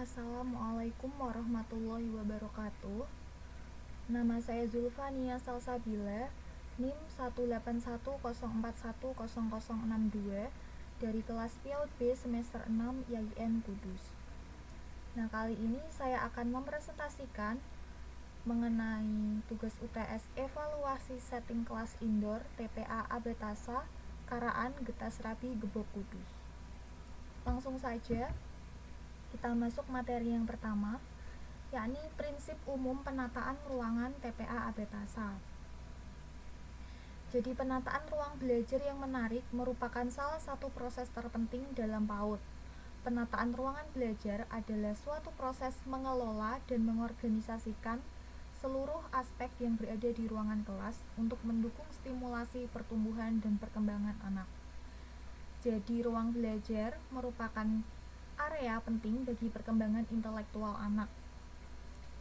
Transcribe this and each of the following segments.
Assalamualaikum warahmatullahi wabarakatuh. Nama saya Zulfania Salsabila, NIM 18104100062 dari kelas PIAUD B semester 6 IAIN Kudus. Nah, kali ini saya akan mempresentasikan mengenai tugas UTS evaluasi setting kelas indoor TPA Abetasa Karaan Getas Rabi Gebok Kudus. Langsung saja kita masuk materi yang pertama, yakni prinsip umum penataan ruangan TPA Abetasa. Jadi penataan ruang belajar yang menarik merupakan salah satu proses terpenting dalam PAUD. Penataan ruangan belajar adalah suatu proses mengelola dan mengorganisasikan seluruh aspek yang berada di ruangan kelas untuk mendukung stimulasi pertumbuhan dan perkembangan anak. Jadi ruang belajar merupakan area penting bagi perkembangan intelektual anak.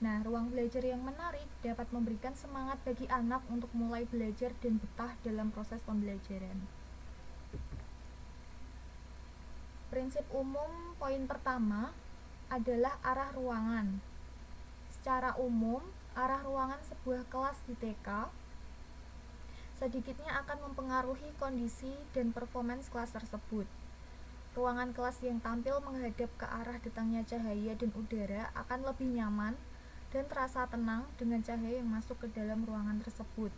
Nah, ruang belajar yang menarik dapat memberikan semangat bagi anak untuk mulai belajar dan betah dalam proses pembelajaran. Prinsip umum poin pertama adalah arah ruangan. Secara umum, arah ruangan sebuah kelas di TK sedikitnya akan mempengaruhi kondisi dan performance kelas tersebut. Ruangan kelas yang tampil menghadap ke arah datangnya cahaya dan udara akan lebih nyaman dan terasa tenang dengan cahaya yang masuk ke dalam ruangan tersebut.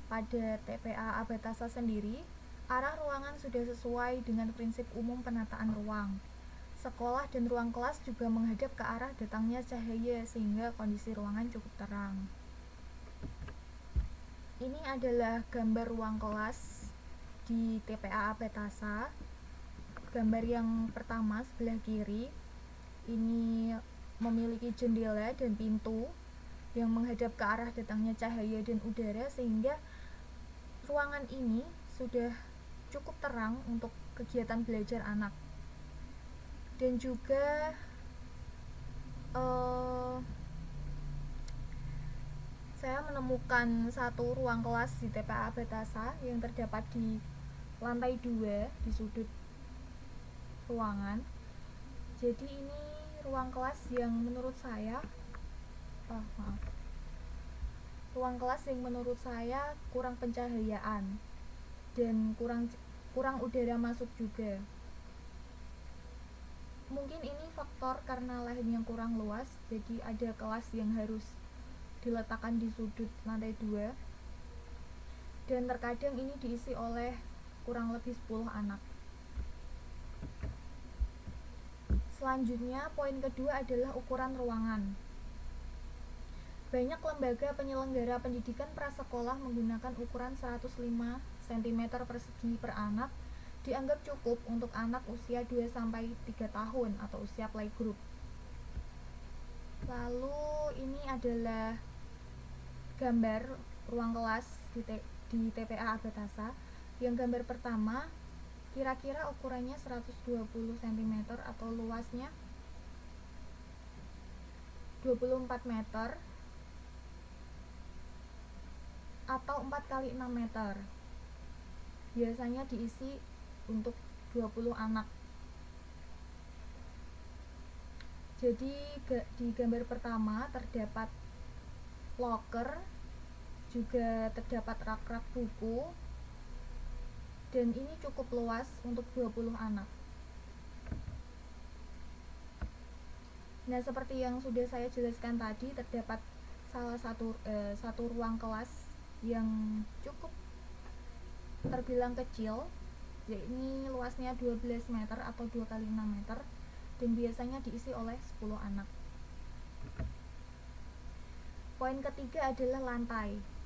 Pada TPA Abetasa sendiri, arah ruangan sudah sesuai dengan prinsip umum penataan ruang. Sekolah dan ruang kelas juga menghadap ke arah datangnya cahaya sehingga kondisi ruangan cukup terang. Ini adalah gambar ruang kelas di TPA Abetasa. Gambar yang pertama sebelah kiri ini memiliki jendela dan pintu yang menghadap ke arah datangnya cahaya dan udara sehingga ruangan ini sudah cukup terang untuk kegiatan belajar anak. Dan juga saya menemukan satu ruang kelas di TPA Abetasa yang terdapat di lantai 2 di sudut ruangan. Jadi ini ruang kelas yang menurut saya kurang pencahayaan dan kurang udara masuk juga. Mungkin ini faktor karena lahan yang kurang luas, jadi ada kelas yang harus diletakkan di sudut lantai 2 dan terkadang ini diisi oleh kurang lebih 10 anak. Selanjutnya, poin kedua adalah ukuran ruangan. Banyak lembaga penyelenggara pendidikan prasekolah menggunakan ukuran 105 cm persegi per anak dianggap cukup untuk anak usia 2-3 tahun atau usia playgroup. Lalu ini adalah gambar ruang kelas di TPA Abetasa. Yang gambar pertama kira-kira ukurannya 120 cm atau luasnya 24 meter atau 4 kali 6 meter. Biasanya diisi untuk 20 anak. Jadi di gambar pertama terdapat loker, juga terdapat rak-rak buku, dan ini cukup luas untuk 20 anak. Nah, seperti yang sudah saya jelaskan tadi, terdapat salah satu ruang kelas yang cukup terbilang kecil, yakni luasnya 12 meter atau 2 kali 6 meter, dan biasanya diisi oleh 10 anak. Poin ketiga adalah lantai.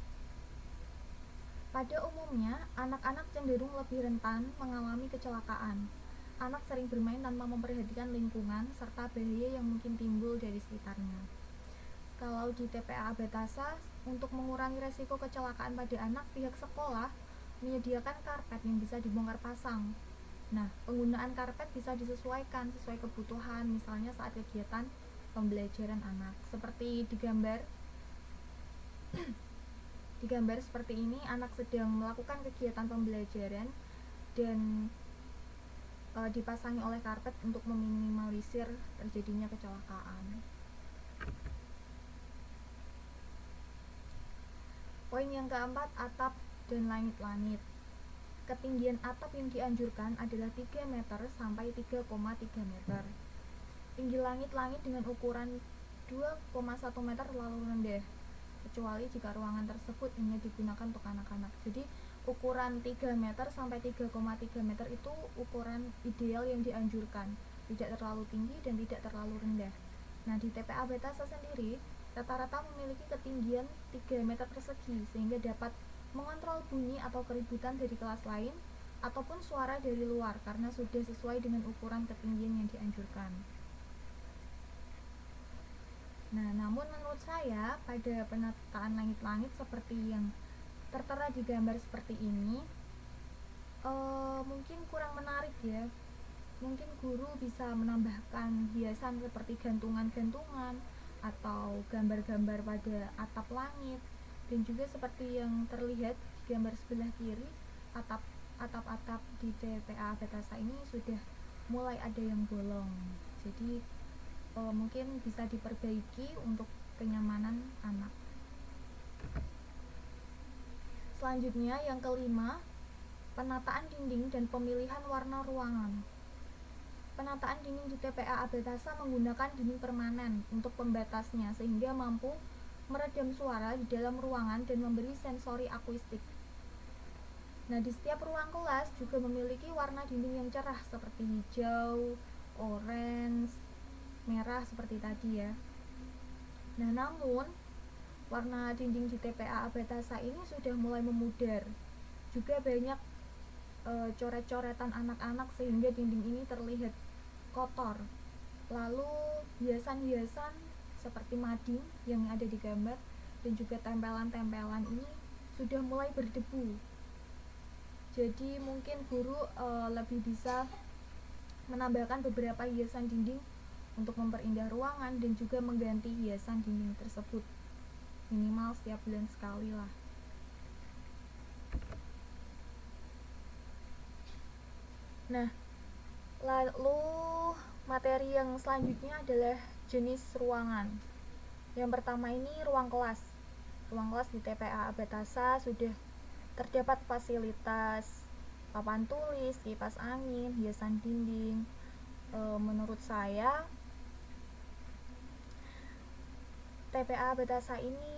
Pada umumnya, anak-anak cenderung lebih rentan mengalami kecelakaan. Anak sering bermain tanpa memperhatikan lingkungan serta bahaya yang mungkin timbul dari sekitarnya. Kalau di TPA Abetasa, untuk mengurangi resiko kecelakaan pada anak, pihak sekolah menyediakan karpet yang bisa dibongkar pasang. Nah, penggunaan karpet bisa disesuaikan sesuai kebutuhan, misalnya saat kegiatan pembelajaran anak. Seperti di gambar seperti ini, anak sedang melakukan kegiatan pembelajaran dan dipasangi oleh karpet untuk meminimalisir terjadinya kecelakaan. Poin yang keempat, atap dan langit-langit. Ketinggian atap yang dianjurkan adalah 3 meter sampai 3,3 meter. Tinggi langit-langit dengan ukuran 2,1 meter terlalu rendah, kecuali jika ruangan tersebut hanya digunakan untuk anak-anak. Jadi ukuran 3 meter sampai 3,3 meter itu ukuran ideal yang dianjurkan, tidak terlalu tinggi dan tidak terlalu rendah. Nah, di TPA Betasa sendiri rata-rata memiliki ketinggian 3 meter persegi sehingga dapat mengontrol bunyi atau keributan dari kelas lain ataupun suara dari luar karena sudah sesuai dengan ukuran ketinggian yang dianjurkan. Nah, namun menurut saya pada penataan langit-langit seperti yang tertera di gambar seperti ini mungkin kurang menarik ya. Mungkin guru bisa menambahkan hiasan seperti gantungan-gantungan atau gambar-gambar pada atap langit, dan juga seperti yang terlihat di gambar sebelah kiri, atap-atap di TPA Betasa ini sudah mulai ada yang bolong. Jadi mungkin bisa diperbaiki untuk kenyamanan anak. Selanjutnya yang kelima, penataan dinding dan pemilihan warna ruangan. Penataan dinding di TPA Betasa menggunakan dinding permanen untuk pembatasnya sehingga mampu meredam suara di dalam ruangan dan memberi sensori akustik. Nah, di setiap ruang kelas juga memiliki warna dinding yang cerah seperti hijau, orange, merah seperti tadi ya. Nah, namun warna dinding di TPA Betasa ini sudah mulai memudar. Juga banyak coret-coretan anak-anak sehingga dinding ini terlihat kotor. Lalu hiasan-hiasan seperti mading yang ada di gambar dan juga tempelan-tempelan ini sudah mulai berdebu. Jadi mungkin guru lebih bisa menambahkan beberapa hiasan dinding untuk memperindah ruangan dan juga mengganti hiasan dinding tersebut minimal setiap bulan sekali lah. Nah, lalu materi yang selanjutnya adalah jenis ruangan. Yang pertama ini ruang kelas. Ruang kelas di TPA Betasa sudah terdapat fasilitas papan tulis, kipas angin, hiasan dinding. Menurut saya TPA Betasa ini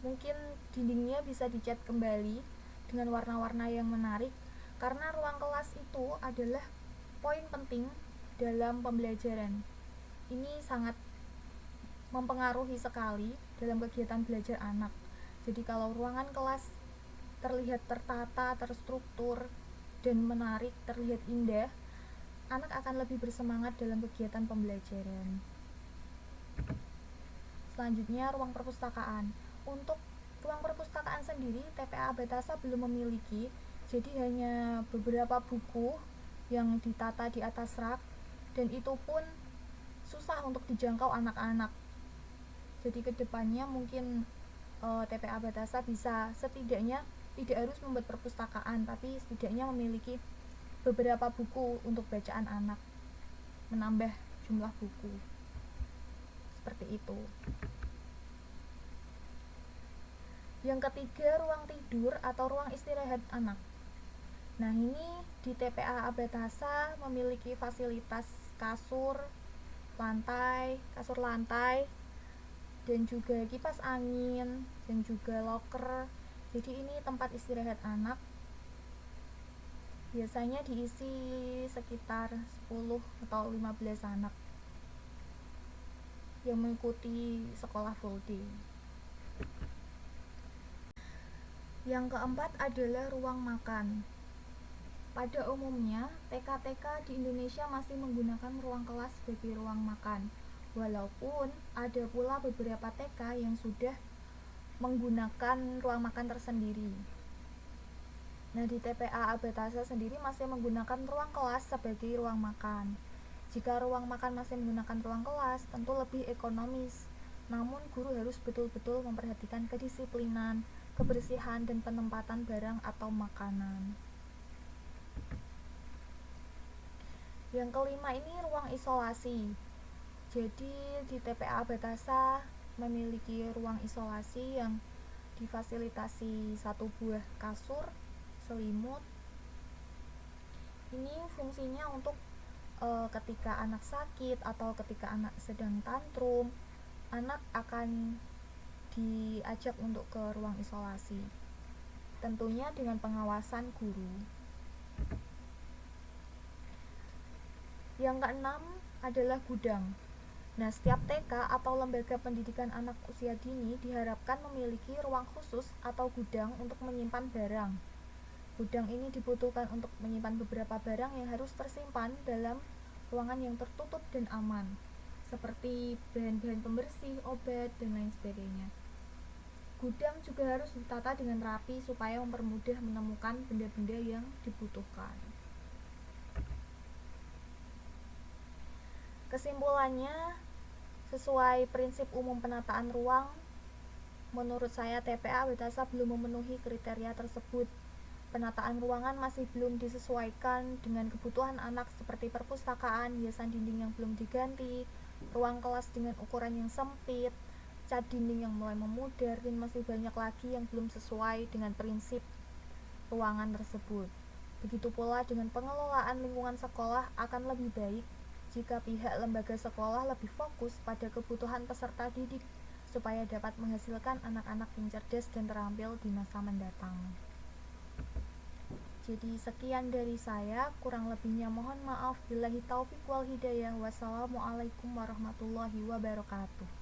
mungkin dindingnya bisa dicat kembali dengan warna-warna yang menarik karena ruang kelas itu adalah poin penting dalam pembelajaran. Ini sangat mempengaruhi sekali dalam kegiatan belajar anak. Jadi kalau ruangan kelas terlihat tertata, terstruktur, dan menarik, terlihat indah, anak akan lebih bersemangat dalam kegiatan pembelajaran. Selanjutnya, ruang perpustakaan. Untuk ruang perpustakaan sendiri, TPA Betasa belum memiliki, jadi hanya beberapa buku yang ditata di atas rak, dan itu pun susah untuk dijangkau anak-anak. Jadi kedepannya mungkin TPA Betasa bisa setidaknya tidak harus membuat perpustakaan, tapi setidaknya memiliki beberapa buku untuk bacaan anak, menambah jumlah buku. Seperti itu. Yang ketiga, ruang tidur atau ruang istirahat anak. Nah, ini di TPA Betasa memiliki fasilitas kasur lantai, dan juga kipas angin, dan juga loker. Jadi ini tempat istirahat anak. Biasanya diisi sekitar 10 atau 15 anak yang mengikuti sekolah full day. Yang keempat adalah ruang makan. Pada umumnya, TK-TK di Indonesia masih menggunakan ruang kelas sebagai ruang makan, walaupun ada pula beberapa TK yang sudah menggunakan ruang makan tersendiri. Nah, di TPA Betasa sendiri masih menggunakan ruang kelas sebagai ruang makan. Jika ruang makan masih menggunakan ruang kelas, tentu lebih ekonomis. Namun, guru harus betul-betul memperhatikan kedisiplinan, kebersihan, dan penempatan barang atau makanan. Yang kelima ini ruang isolasi. Jadi di TPA Batasa memiliki ruang isolasi yang difasilitasi satu buah kasur, selimut. Ini fungsinya untuk ketika anak sakit atau ketika anak sedang tantrum, anak akan diajak untuk ke ruang isolasi. Tentunya dengan pengawasan guru. Yang keenam adalah gudang. Nah, setiap TK atau lembaga pendidikan anak usia dini diharapkan memiliki ruang khusus atau gudang untuk menyimpan barang. Gudang ini dibutuhkan untuk menyimpan beberapa barang yang harus tersimpan dalam ruangan yang tertutup dan aman, seperti bahan-bahan pembersih, obat, dan lain sebagainya. Gudang juga harus ditata dengan rapi supaya mempermudah menemukan benda-benda yang dibutuhkan. Kesimpulannya, sesuai prinsip umum penataan ruang, menurut saya TPA Batasa belum memenuhi kriteria tersebut. Penataan ruangan masih belum disesuaikan dengan kebutuhan anak seperti perpustakaan, hiasan dinding yang belum diganti, ruang kelas dengan ukuran yang sempit, cat dinding yang mulai memudar, dan masih banyak lagi yang belum sesuai dengan prinsip ruangan tersebut. Begitu pula dengan pengelolaan lingkungan sekolah akan lebih baik jika pihak lembaga sekolah lebih fokus pada kebutuhan peserta didik supaya dapat menghasilkan anak-anak yang cerdas dan terampil di masa mendatang. Jadi sekian dari saya, kurang lebihnya mohon maaf. Billahi taufik wal hidayah. Wassalamualaikum warahmatullahi wabarakatuh.